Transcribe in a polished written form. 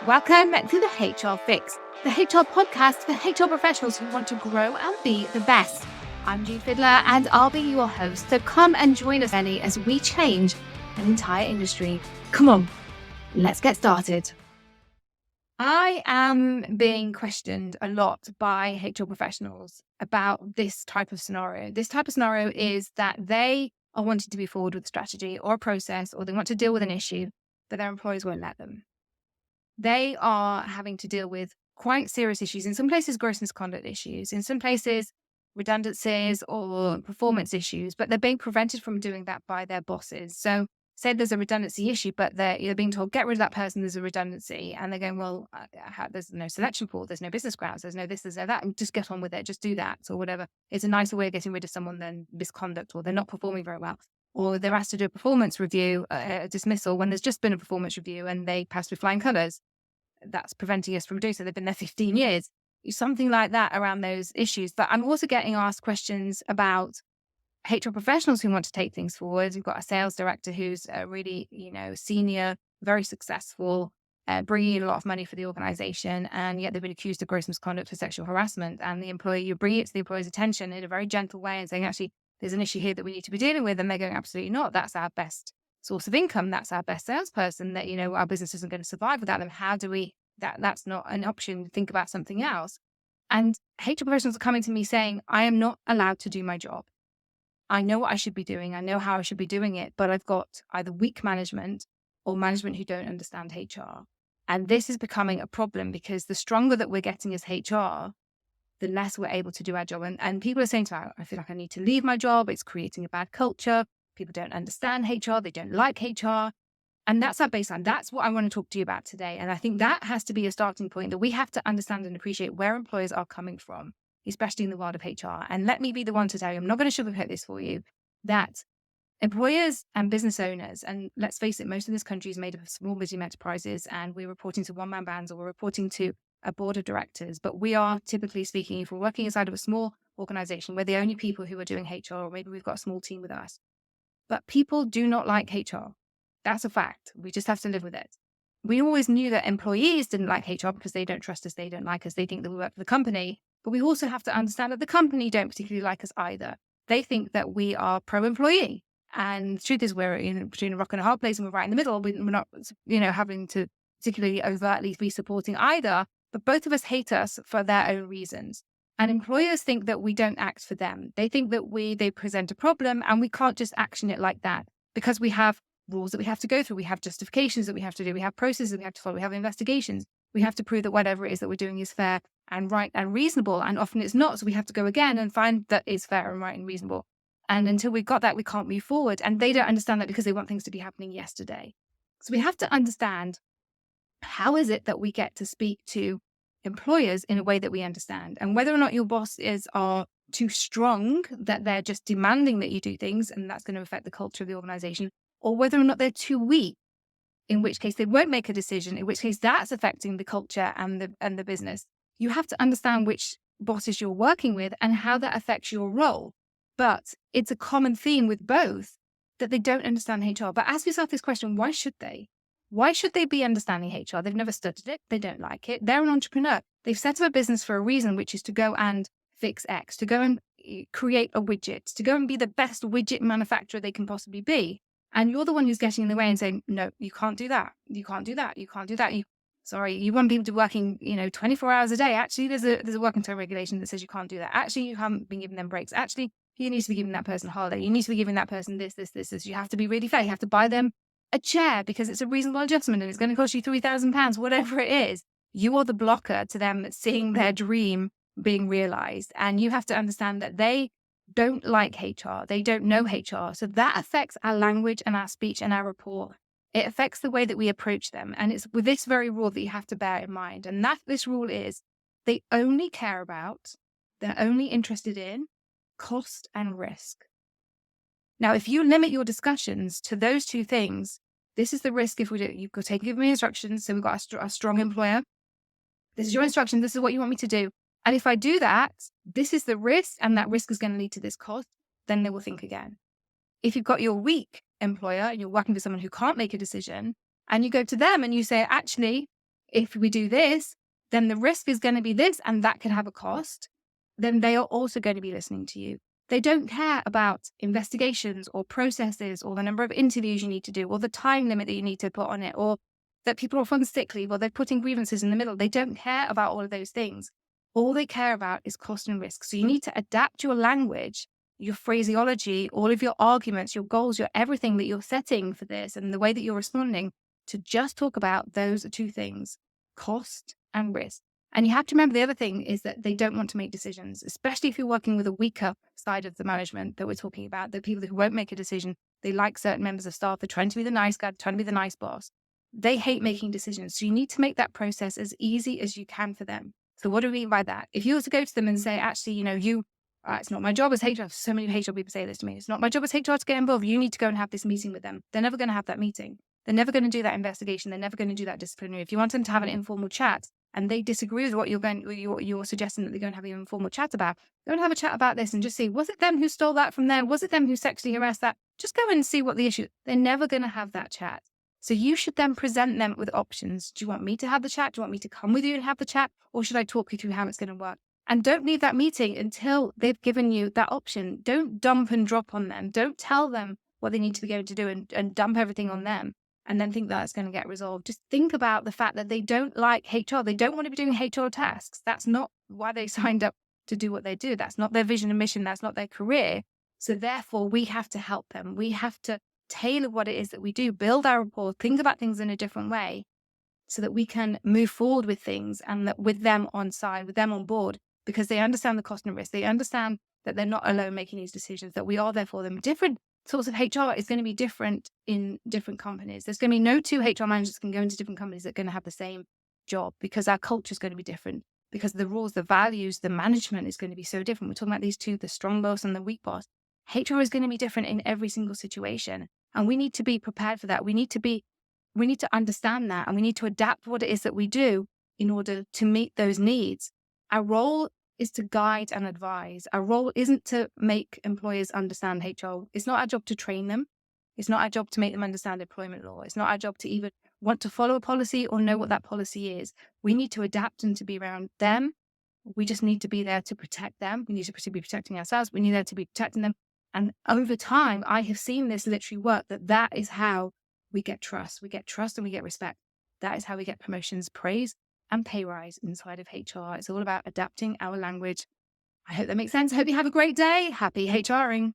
Welcome to the HR Fix, the HR podcast for HR professionals who want to grow and be the best. I'm Jude Fiddler and I'll be your host. So come and join us, Ellie, as we change an entire industry. Come on, let's get started. I am being questioned a lot by HR professionals about this type of scenario. This type of scenario is that they are wanting to be forward with a strategy or a process, or they want to deal with an issue, but their employers won't let them. They are having to deal with quite serious issues. In some places, gross misconduct issues. In some places, redundancies or performance issues, but they're being prevented from doing that by their bosses. So say there's a redundancy issue, but they're being told, get rid of that person, there's a redundancy. And they're going, well, there's no selection pool, there's no business grounds, there's no this, there's no that. Just get on with it, just do that or whatever. It's a nicer way of getting rid of someone than misconduct, or they're not performing very well. Or they're asked to do a performance review, a dismissal, when there's just been a performance review and they passed with flying colours. That's preventing us from doing so. They've been there 15 years, something like that around those issues. But I'm also getting asked questions about HR professionals who want to take things forward. We've got a sales director who's really, senior, very successful, bringing in a lot of money for the organization. And yet they've been accused of gross misconduct for sexual harassment. And the employer, you bring it to the employer's attention in a very gentle way and saying, actually, there's an issue here that we need to be dealing with. And they're going, absolutely not. That's our best source of income. That's our best salesperson. That, our business isn't going to survive without them. How do we, that's not an option. Think about something else. And HR professionals are coming to me saying, I am not allowed to do my job. I know what I should be doing. I know how I should be doing it, but I've got either weak management or management who don't understand HR. And this is becoming a problem because the stronger that we're getting as HR, the less we're able to do our job. And people are saying to me, I feel like I need to leave my job. It's creating a bad culture. People don't understand HR. They don't like HR. And that's our baseline. That's what I want to talk to you about today. And I think that has to be a starting point, that we have to understand and appreciate where employers are coming from, especially in the world of HR. And let me be the one to tell you, I'm not going to sugarcoat this for you, that employers and business owners, and let's face it, most of this country is made up of small, medium enterprises, and we're reporting to one-man bands or we're reporting to a board of directors. But we are, typically speaking, if we're working inside of a small organization, we're the only people who are doing HR, or maybe we've got a small team with us. But people do not like HR. That's a fact. We just have to live with it. We always knew that employees didn't like HR because they don't trust us, they don't like us, they think that we work for the company. But we also have to understand that the company don't particularly like us either. They think that we are pro-employee. And the truth is we're between a rock and a hard place, and we're right in the middle. We're not, having to particularly overtly be supporting either, but both of us hate us for their own reasons. And employers think that we don't act for them. They think that they present a problem and we can't just action it like that, because we have rules that we have to go through. We have justifications that we have to do. We have processes that we have to follow. We have investigations. We have to prove that whatever it is that we're doing is fair and right and reasonable. And often it's not. So we have to go again and find that it's fair and right and reasonable. And until we've got that, we can't move forward. And they don't understand that because they want things to be happening yesterday. So we have to understand, how is it that we get to speak to employers in a way that we understand? And whether or not your bosses are too strong, that they're just demanding that you do things, and that's going to affect the culture of the organization, or whether or not they're too weak, in which case they won't make a decision, in which case that's affecting the culture and the business. You have to understand which bosses you're working with and how that affects your role. But it's a common theme with both, that they don't understand HR. But ask yourself this question, why should they? Why should they be understanding HR? They've never studied it. They don't like it. They're an entrepreneur. They've set up a business for a reason, which is to go and fix X, to go and create a widget, to go and be the best widget manufacturer they can possibly be. And you're the one who's getting in the way and saying, no, you can't do that. You can't do that. You can't do that. You want people to working, 24 hours a day. Actually, there's a working time regulation that says you can't do that. Actually, you haven't been giving them breaks. Actually, you need to be giving that person a holiday. You need to be giving that person this. You have to be really fair. You have to buy them a chair because it's a reasonable adjustment and it's going to cost you £3,000, whatever it is. You are the blocker to them seeing their dream being realized. And you have to understand that they don't like HR. They don't know HR. So that affects our language and our speech and our rapport. It affects the way that we approach them. And it's with this very rule that you have to bear in mind. And this rule is, they're only interested in cost and risk. Now, if you limit your discussions to those two things, this is the risk. If we do, you've got to give me instructions. So we've got a strong employer. This is your instruction. This is what you want me to do. And if I do that, this is the risk, and that risk is going to lead to this cost, then they will think again. If you've got your weak employer and you're working with someone who can't make a decision, and you go to them and you say, actually, if we do this, then the risk is going to be this, and that could have a cost, then they are also going to be listening to you. They don't care about investigations or processes or the number of interviews you need to do or the time limit that you need to put on it, or that people are off on sick leave or they're putting grievances in the middle. They don't care about all of those things. All they care about is cost and risk. So you need to adapt your language, your phraseology, all of your arguments, your goals, your everything that you're setting for this and the way that you're responding to just talk about those two things, cost and risk. And you have to remember the other thing is that they don't want to make decisions, especially if you're working with a weaker side of the management that we're talking about, the people who won't make a decision. They like certain members of staff. They're trying to be the nice guy, trying to be the nice boss. They hate making decisions. So you need to make that process as easy as you can for them. So what do we mean by that? If you were to go to them and say, actually, it's not my job as HR. So many HR people say this to me. It's not my job as HR to get involved. You need to go and have this meeting with them. They're never going to have that meeting. They're never going to do that investigation. They're never going to do that disciplinary. If you want them to have an informal chat and they disagree with what you're suggesting that they're going to have an informal chat about, go and have a chat about this and just see, was it them who stole that from them? Was it them who sexually harassed that? Just go and see what the issue. They're never going to have that chat. So you should then present them with options. Do you want me to have the chat? Do you want me to come with you and have the chat? Or should I talk you through how it's going to work? And don't leave that meeting until they've given you that option. Don't dump and drop on them. Don't tell them what they need to be going to do and dump everything on them and then think that it's going to get resolved. Just think about the fact that they don't like HR. They don't want to be doing HR tasks. That's not why they signed up to do what they do. That's not their vision and mission. That's not their career. So therefore, we have to help them. We have to tailor what it is that we do, build our rapport, think about things in a different way so that we can move forward with things and that with them on side, with them on board, because they understand the cost and risk. They understand that they're not alone making these decisions, that we are there for them. Different sorts of HR is going to be different in different companies. There's going to be no two HR managers can go into different companies that are going to have the same job because our culture is going to be different, because the rules, the values, the management is going to be so different. We're talking about these two, the strong boss and the weak boss. HR is going to be different in every single situation. And we need to be prepared for that. We need to understand that, and we need to adapt what it is that we do in order to meet those needs. Our role is to guide and advise. Our role isn't to make employers understand HR. It's not our job to train them. It's not our job to make them understand employment law. It's not our job to even want to follow a policy or know what that policy is. We need to adapt and to be around them. We just need to be there to protect them. We need to be protecting ourselves. We need there to be protecting them. And over time, I have seen this literally work, that is how we get trust. We get trust and we get respect. That is how we get promotions, praise, and pay rise inside of HR. It's all about adapting our language. I hope that makes sense. I hope you have a great day. Happy HRing.